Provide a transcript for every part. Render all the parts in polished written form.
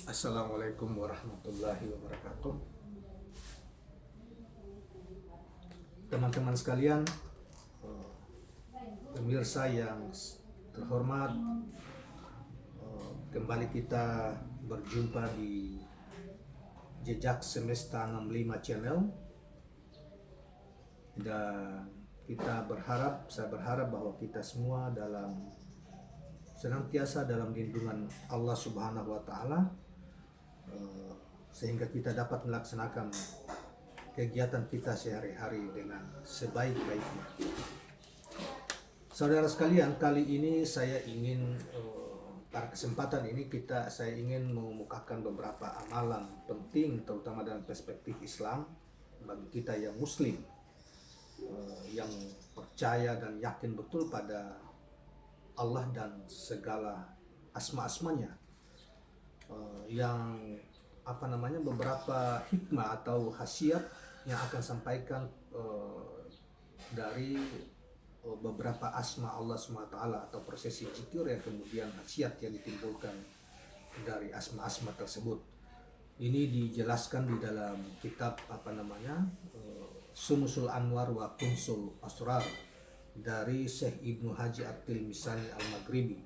Assalamualaikum warahmatullahi wabarakatuh. Teman-teman sekalian, pemirsa yang terhormat, kembali kita berjumpa di Jejak Semesta 65 Channel. Dan saya berharap bahwa kita semua senantiasa dalam lindungan Allah Subhanahu wa Ta'ala, sehingga kita dapat melaksanakan kegiatan kita sehari-hari dengan sebaik-baiknya. Saudara sekalian, kali ini saya ingin pada kesempatan ini saya ingin mengemukakan beberapa amalan penting, terutama dalam perspektif Islam bagi kita yang Muslim, yang percaya dan yakin betul pada Allah dan segala asma-asmanya, yang beberapa hikmah atau khasiat yang akan sampaikan dari beberapa asma Allah SWT atau prosesi zikir, yang kemudian khasiat yang ditimbulkan dari asma-asma tersebut. Ini dijelaskan di dalam kitab Sunusul Anwar wa Kunsul Asrar dari Syekh Ibnu Haji At-Tilmisani Al-Maghribi.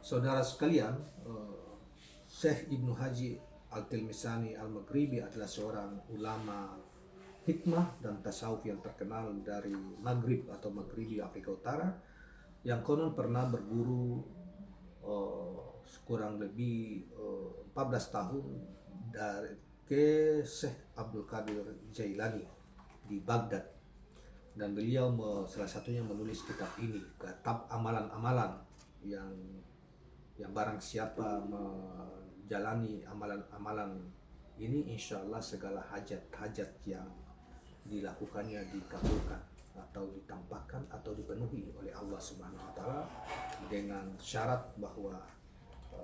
Saudara sekalian, Syekh Ibnu Haji Al-Tilmisani Al-Maghribi adalah seorang ulama hikmah dan tasawuf yang terkenal dari Maghrib atau Maghribi Afrika Utara, yang konon pernah berguru kurang lebih 14 tahun ke Syekh Abdul Qadir Jailani di Baghdad. Dan beliau salah satunya menulis kitab ini, kitab amalan-amalan, yang barang siapa menjalani amalan-amalan ini, insya Allah segala hajat-hajat yang dilakukannya dikabulkan atau ditampakkan atau dipenuhi oleh Allah Subhanahu wa Ta'ala, dengan syarat bahwa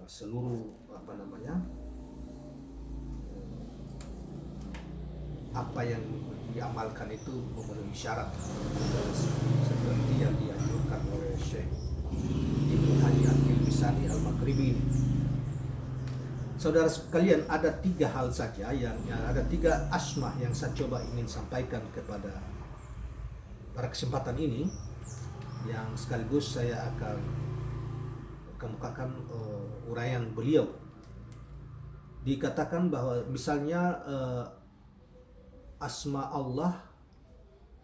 seluruh apa yang diamalkan itu memenuhi syarat seperti yang dianjurkan oleh Syekh Ibnu Haji At-Tilmisani Al-Maghribi ini. Saudara sekalian, ada 3 hal saja ada 3 asma yang saya coba ingin sampaikan pada kesempatan ini, yang sekaligus saya akan kemukakan uraian beliau. Dikatakan bahwa misalnya asma Allah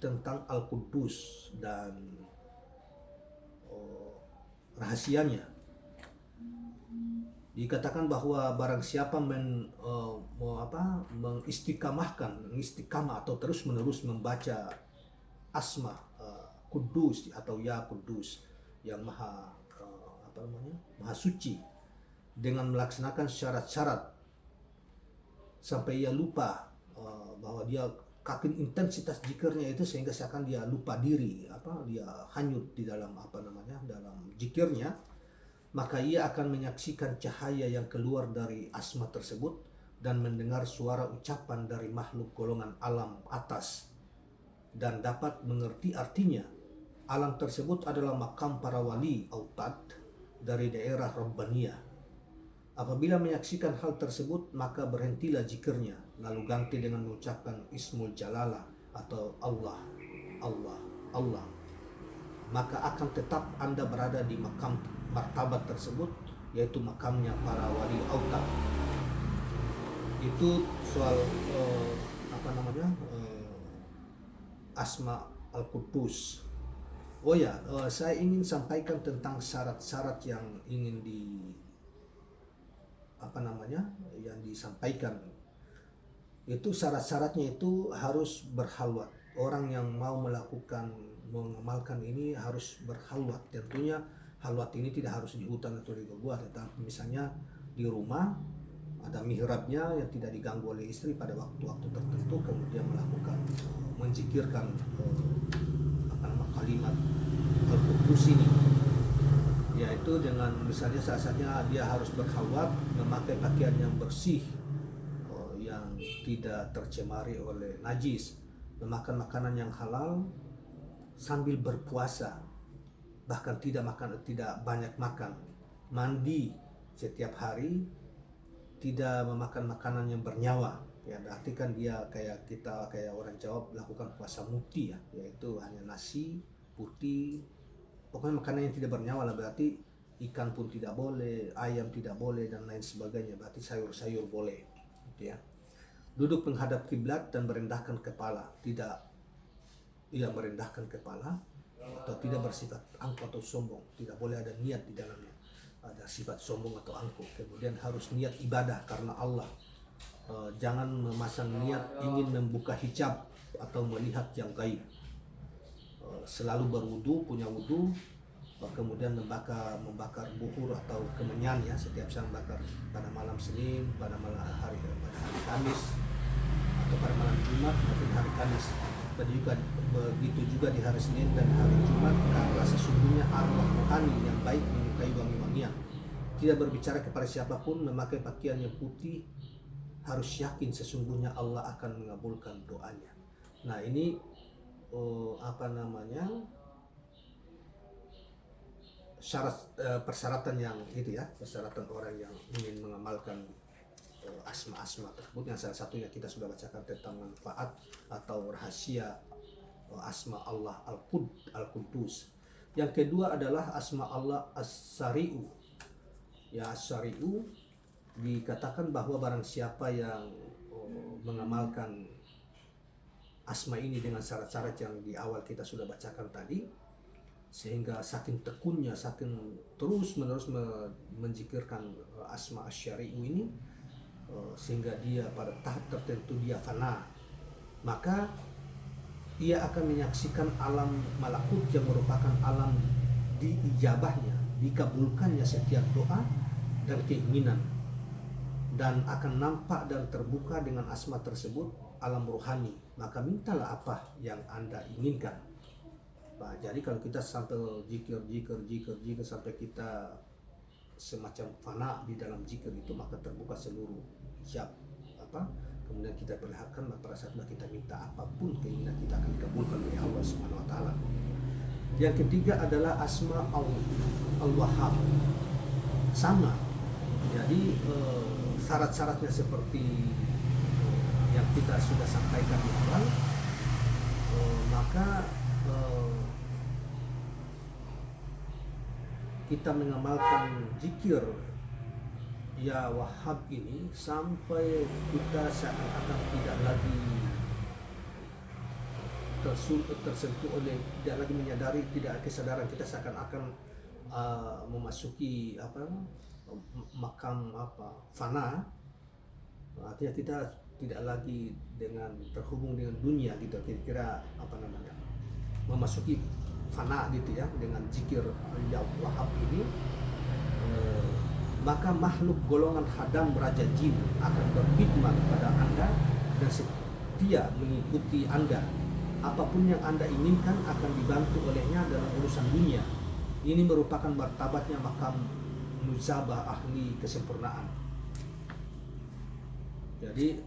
tentang Al-Quddus dan rahasianya, dikatakan bahwa barang siapa mengistiqamah atau terus menerus membaca asma Kudus atau Ya Kudus, yang maha suci, dengan melaksanakan syarat-syarat sampai ia lupa bahwa dia intensitas zikirnya itu, sehingga seakan dia lupa diri, dia hanyut di dalam dalam zikirnya, maka ia akan menyaksikan cahaya yang keluar dari asma tersebut dan mendengar suara ucapan dari makhluk golongan alam atas, dan dapat mengerti artinya. Alam tersebut adalah makam para wali autad dari daerah Rabbaniyah. Apabila menyaksikan hal tersebut, maka berhentilah zikirnya, lalu ganti dengan mengucapkan Ismul Jalalah atau Allah, Allah, Allah. Maka akan tetap Anda berada di makam martabat tersebut, yaitu makamnya para wali autad. Itu soal asma Al-Quddus. Saya ingin sampaikan tentang syarat-syarat yang ingin yang disampaikan. Itu syarat-syaratnya itu harus berhalwat. Orang yang mau mengamalkan ini harus berhalwat. Tentunya halwat ini tidak harus di hutan atau di gua, tetapi misalnya di rumah ada mihrabnya yang tidak diganggu oleh istri pada waktu-waktu tertentu, kemudian menzikirkan kalimat Al-Quddus ini, yaitu dengan misalnya saat-saatnya dia harus berhalwat, memakai pakaian yang bersih, yang tidak tercemari oleh najis, memakan makanan yang halal sambil berpuasa, bahkan tidak banyak makan, mandi setiap hari tidak memakan makanan yang bernyawa. Ya, berarti kan dia kayak orang Jawa melakukan puasa muti ya, yaitu hanya nasi putih, pokoknya makanan yang tidak bernyawa lah. Berarti ikan pun tidak boleh, ayam tidak boleh, dan lain sebagainya. Berarti sayur-sayur boleh, gitu ya. Duduk menghadap kiblat dan merendahkan kepala, tidak merendahkan kepala atau tidak bersifat angkuh atau sombong. Tidak boleh ada niat di dalamnya, ada sifat sombong atau angkuh. Kemudian harus niat ibadah karena Allah. Jangan memasang niat ingin membuka hijab atau melihat yang gaib. Selalu berwudu, punya wudu, kemudian membakar buhur atau kemenyan ya, setiap saat bakar pada malam Senin, pada hari Kamis, atau pada malam Jumat maupun hari Kamis. Begitu juga di hari Senin dan hari Jumat, karena sesungguhnya arwah rohani yang baik menyukai wangi-wangian. Tidak berbicara kepada siapapun, memakai pakaian yang putih, harus yakin sesungguhnya Allah akan mengabulkan doanya. Nah, ini persyaratan yang itu ya, persyaratan orang yang ingin mengamalkan asma-asma tersebut. Yang salah satunya kita sudah bacakan tentang manfaat atau rahasia asma Allah Al-Quddus. Yang kedua adalah asma Allah As-Sari'u. Ya, As-Sari'u dikatakan bahwa barang siapa yang mengamalkan asma ini dengan syarat-syarat yang di awal kita sudah bacakan tadi, sehingga saking tekunnya, saking terus-menerus menzikirkan asma Asy-Syari'u ini, sehingga dia pada tahap tertentu dia fana, maka ia akan menyaksikan alam malakut yang merupakan alam diijabahnya, dikabulkannya setiap doa dan keinginan, dan akan nampak dan terbuka dengan asma tersebut alam rohani. Maka mintalah apa yang Anda inginkan. Nah, jadi kalau kita sampai zikir sampai kita semacam fana di dalam zikir itu, maka terbuka seluruh hijab kemudian kita perlihatkan, pada saat kita minta apapun keinginan kita akan dikabulkan oleh Allah Subhanahu wa taala. Yang ketiga adalah asma Al-Wahhab. Sama. Jadi syarat-syaratnya seperti yang kita sudah sampaikan di awal, maka kita mengamalkan zikir Ya Wahhab ini sampai kita seakan-akan tidak lagi tersentuh oleh, tidak lagi menyadari, tidak kesadaran kita seakan-akan memasuki makam fana. Artinya kita tidak lagi terhubung dengan dunia gitu, kira-kira memasuki fana gitu ya dengan zikir Ya Wahhab ini. Maka makhluk golongan hadam raja jin akan berkhidmat kepada Anda dan setia mengikuti Anda. Apapun yang Anda inginkan akan dibantu olehnya dalam urusan dunia. Ini merupakan martabatnya makam nuzabah, ahli kesempurnaan. Jadi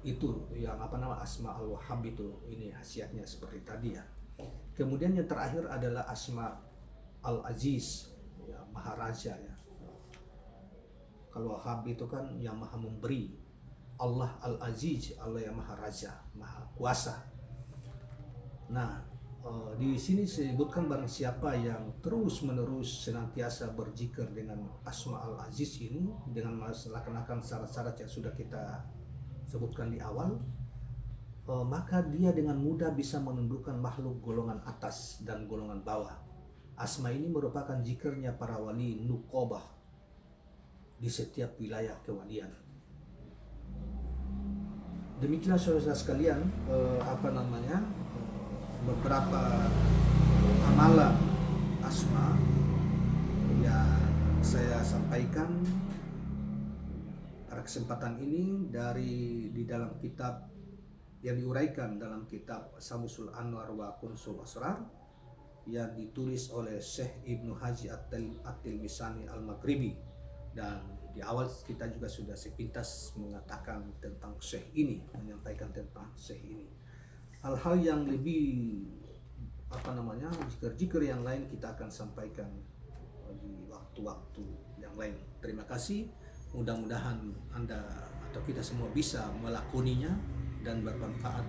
itu yang asma Al-Wahhab itu, ini khasiatnya seperti tadi ya. Kemudian yang terakhir adalah asma Al-Aziz, ya, Maharaja ya. Kalau Wahhab itu kan yang maha memberi. Allah Al-Aziz, Allah yang Maharaja, maha kuasa. Nah, di sini disebutkan barang siapa yang terus-menerus senantiasa berzikir dengan asma Al-Aziz ini, dengan melaksanakan syarat-syarat yang sudah kita sebutkan di awal, maka dia dengan mudah bisa menundukkan makhluk golongan atas dan golongan bawah. Asma ini merupakan zikirnya para wali nuqobah di setiap wilayah kewalian. Demikianlah saudara sekalian beberapa amalan asma yang saya sampaikan pada kesempatan ini di dalam kitab yang diuraikan dalam kitab Samusul Anwar wa Kunsul Asrar yang ditulis oleh Syekh Ibnu Haji At-Tilmisani Al-Maghribi. Dan di awal kita juga sudah sepintas mengatakan tentang Syekh ini, menyampaikan tentang Syekh ini. Hal-hal yang lebih zikir-zikir yang lain kita akan sampaikan di waktu-waktu yang lain. Terima kasih. Mudah-mudahan Anda atau kita semua bisa melakoninya dan bermanfaat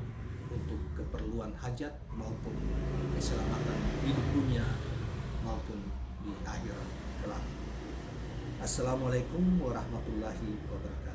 untuk keperluan hajat maupun keselamatan hidup dunia maupun di akhirat kelak. Assalamualaikum warahmatullahi wabarakatuh.